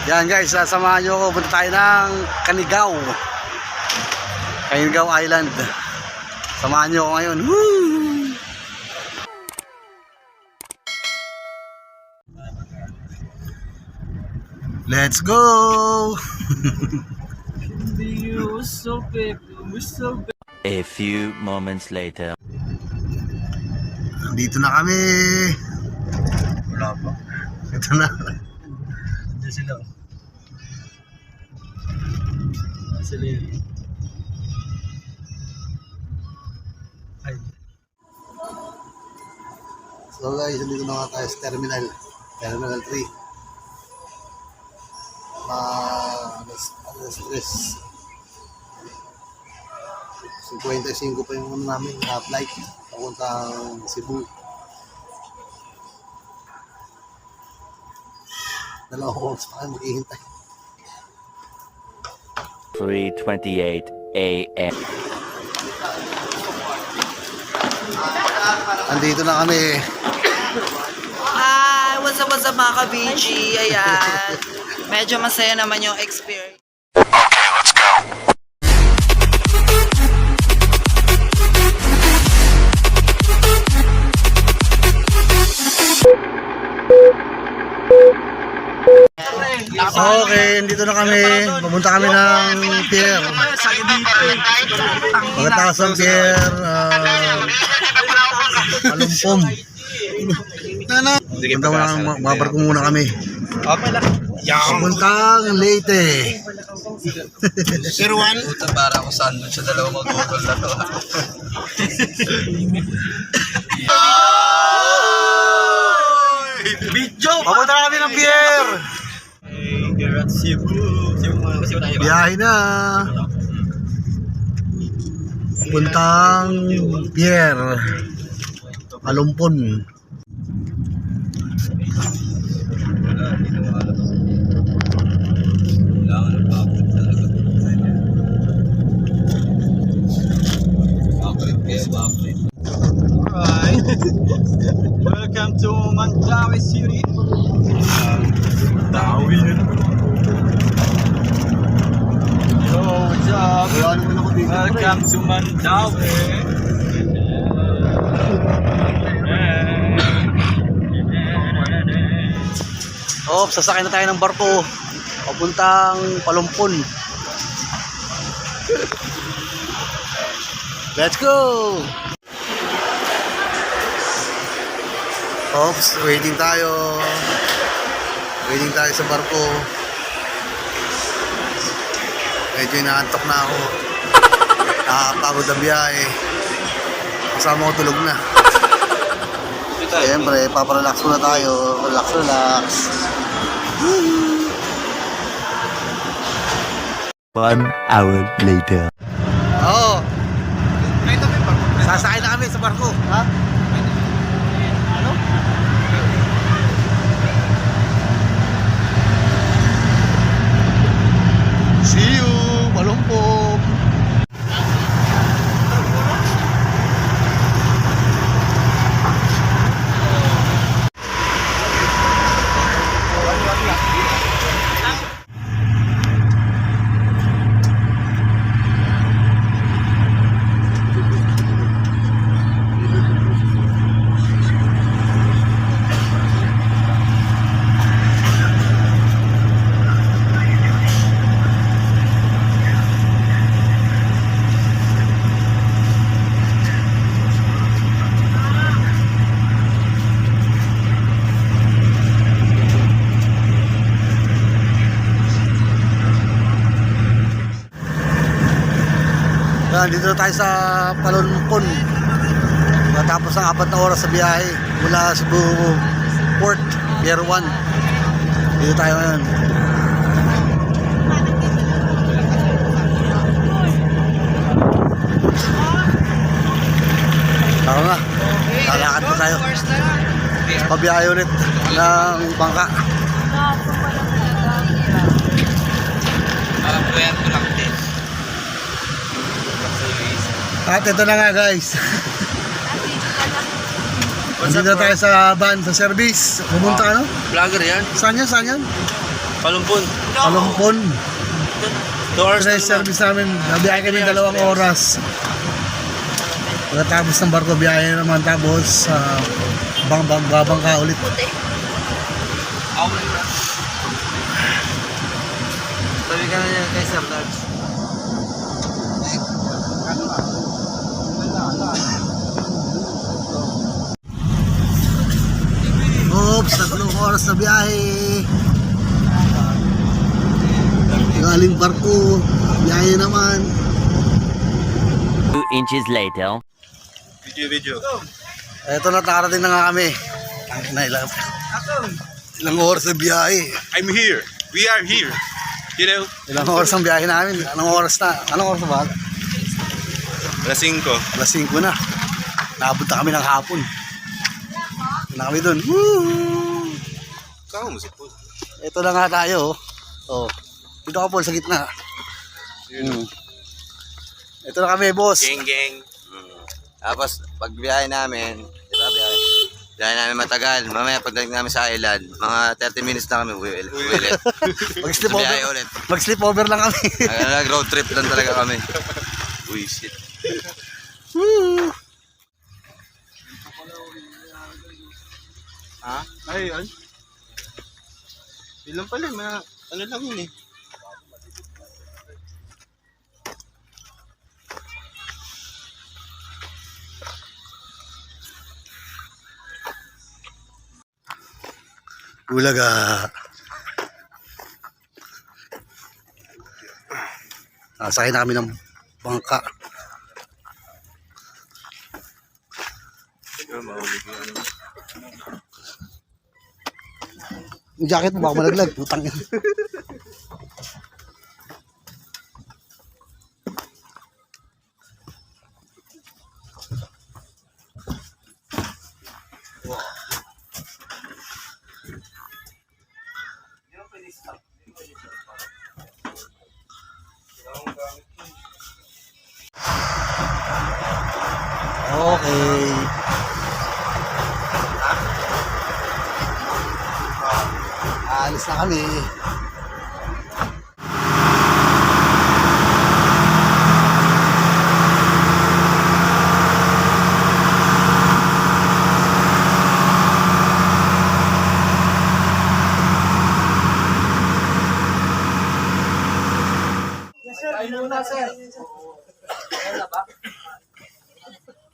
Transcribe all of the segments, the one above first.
Yan guys, samahan nyo ako. Punta tayo ng Canigao Island. Samahan nyo ako ngayon. Woo! Let's go! A few moments later. Dito na kami. Wala pa. Ito na. Nandiyan sila. Sila yun. Ay. So guys, dito na nga tayo sa Terminal 3. Alas 3. 55 pa yung ano namin, flight papuntang Cebu. Dalawang oras pa kayo maghihintay. 3:28 a.m. Andito na kami. Hi! What's up mga ka-BG? Ayan. Medyo masaya naman yung experience. Okay, dito na kami. Pumunta kami ng pier. Pagkatapos ng pier, Alumpong. Punta mo lang, mabarko muna kami. Puntang Leyte. Sir Juan? Puta, para ako sandwich sa dalawang mag-google na to. Papunta na kami ng pier. Biyahe na. Puntang pier Alumpon. Alright. Welcome to Mandawi City. Mandawi. Yo, what's up? Welcome to Mandawi. Oh, sasakay na tayo ng barko papuntang Palumpon. Let's go! Oops, waiting tayo. Waiting tayo sa barko. Medyo inaantok na ako. Nakakapagod ang biyahe. Kasama ko tulog na. Siyempre, paparelax muna tayo. Relax, relax. 1 hour later. Oo. Sasakay na kami sa barko. Ha? Ano? See you, Palumpong. Dito na tayo sa Palumpon. Matapos ang 4 na oras sa biyahe mula Cebu Port, Pier 1. Dito tayo ngayon. Tara na. Lalakad na tayo. Pabiyahe ulit ng bangka. Puerto lang din. At ito na nga guys. Nandito na tayo sa van, sa service. Pumunta ano? Vlogger yan? Saan yan? Saan yan? Palumpon. Palumpon. 2 hours Fresh service namin. Nabiyahe kami 2 oras. Pagkatapos ng barko, biyahe naman. Tapos, babangka ulit. Sabi ka na niya kay Sir Lars. Oops, 3 oras na biyahe. Galing barko, biyahe naman. 2 inches later. Video. Eto na, nakarating na nga kami. Ilang oras na biyahe. I'm here. We are here. You know? Ilang oras ang biyahe namin. Anong oras na? Anong oras na ba? Alas 5. Alas 5 na. Naabot na kami ng hapon. Na kami dun. Woo! Saan mo musik po? Ito na nga tayo. Oh. Dito ka po sa gitna. Ito na kami, boss. Geng. Tapos, pag biyahe namin, di ba, biyahe namin matagal. Mamaya, pagdating namin sa island, mga 30 minutes na kami ulit. Mag-sleep Sa biyahe over. ulit. Mag-sleep over lang kami. Road trip lang talaga kami. Uy, shit. Woo! Ha? Ay, yun. Ilan pala, ano lang yun eh. Ulaga. Sakay na kami ng bangka. Yung jacket mo baka malaglag, putang yan. Okay. Alis na kami.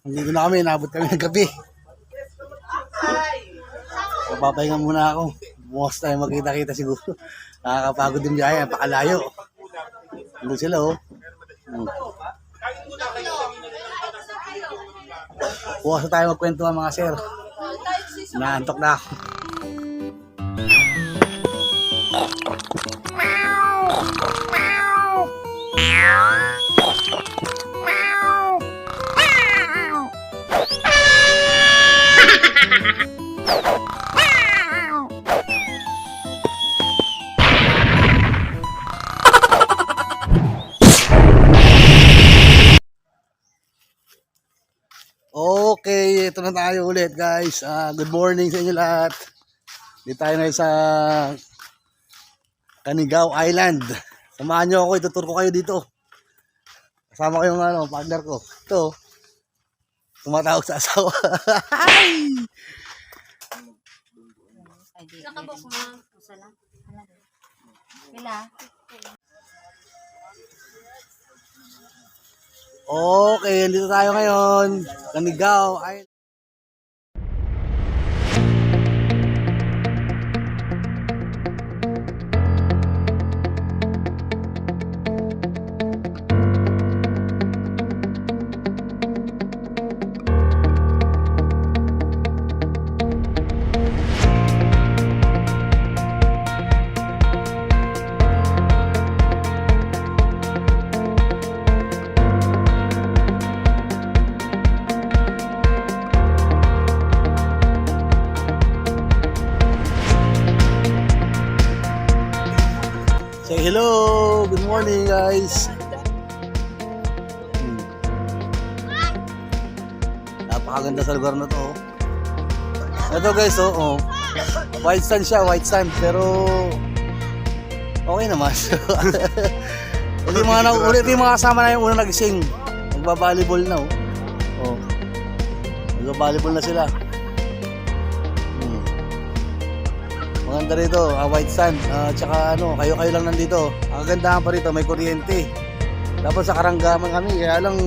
Hindi na kami, naabot kami ng gabi. Papapahinga muna ako. Bukas tayo magkita-kita siguro. Nakakapagod yung biyahe, napakalayo. Doon sila oh. Bukas na tayo magkwento mga sir. Naantok na ako. Okay, ito na tayo ulit guys. Good morning sa inyo lahat. Dito tayo ngayon sa Canigao Island. Samahan nyo ako, itutur ko kayo dito. Kasama ko yung partner ko. Ito, tumatawag sa asawa. Nakabok mo. Usala. Kila. Okay, dito tayo ngayon. Canigao Island. Say hello! Good morning guys! Napakaganda sa lugar na to. Ito guys, white sand siya, white sand. Pero Okay naman. Ito yung mga ulit yung mga kasama na yung unang nagising. Nagba-volleyball na oh. Nagba-volleyball na sila. Maganda rito, white sand, tsaka kayo lang nandito. Ang kagandahan pa rito, may kuryente. Tapos sa Karangaman kami, kaya lang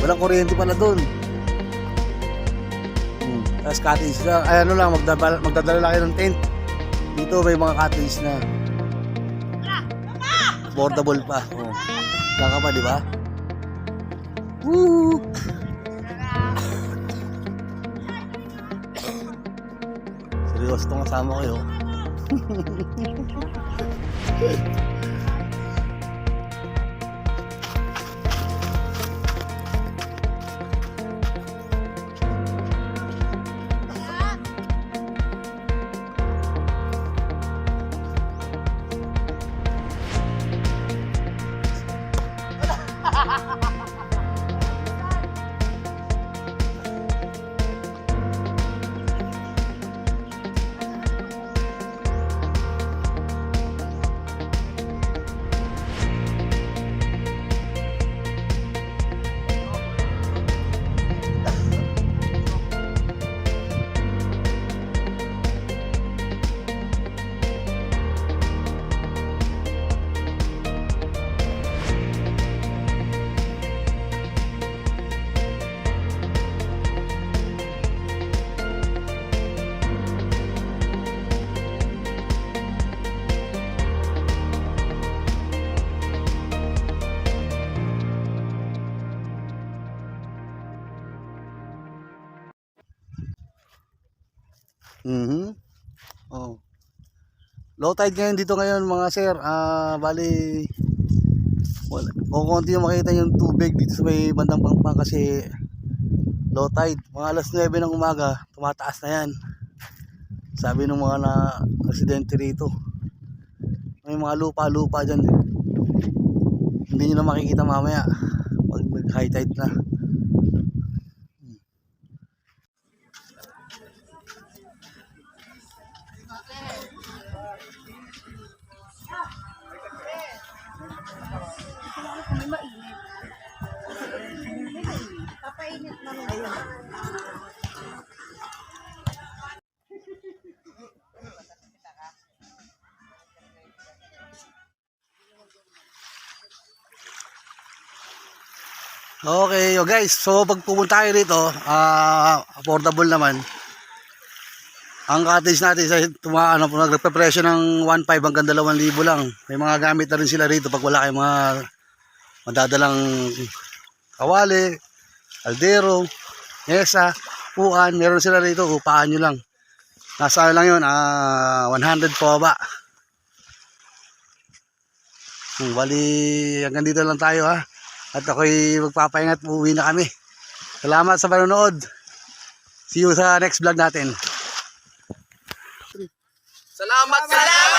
walang kuryente pala doon. Tapos cottage lang, magdadala lang kayo ng tent. Dito may mga cottage na. Affordable pa. Kaka pa, di ba? Woo! Seryoso itong kasama kayo. Oh. Low tide ngayon dito ngayon mga sir. Bali konti yung makita yung tubig dito sa may bandang Pangpang kasi low tide. Mga alas 9 ng umaga, tumataas na yan. Sabi ng mga residente rito. May mga lupa dyan. Hindi nyo na makikita mamaya pag high tide na. Okay, guys. So pag pupunta kayo rito, affordable naman. Ang cottage natin sa nagpe-presyo ng 1.5 hanggang 2,000 lang. May mga gamit na rin sila rito pag wala kayong mga madadalang kawali, aldero, mesa, upuan. Meron sila rito, upaan nyo lang. Nasa lang yun, 100 po ba? Bali, hanggang dito lang tayo ha. At ako'y magpapahinga at uuwi na kami. Salamat sa panonood. See you sa next vlog natin. Salamat!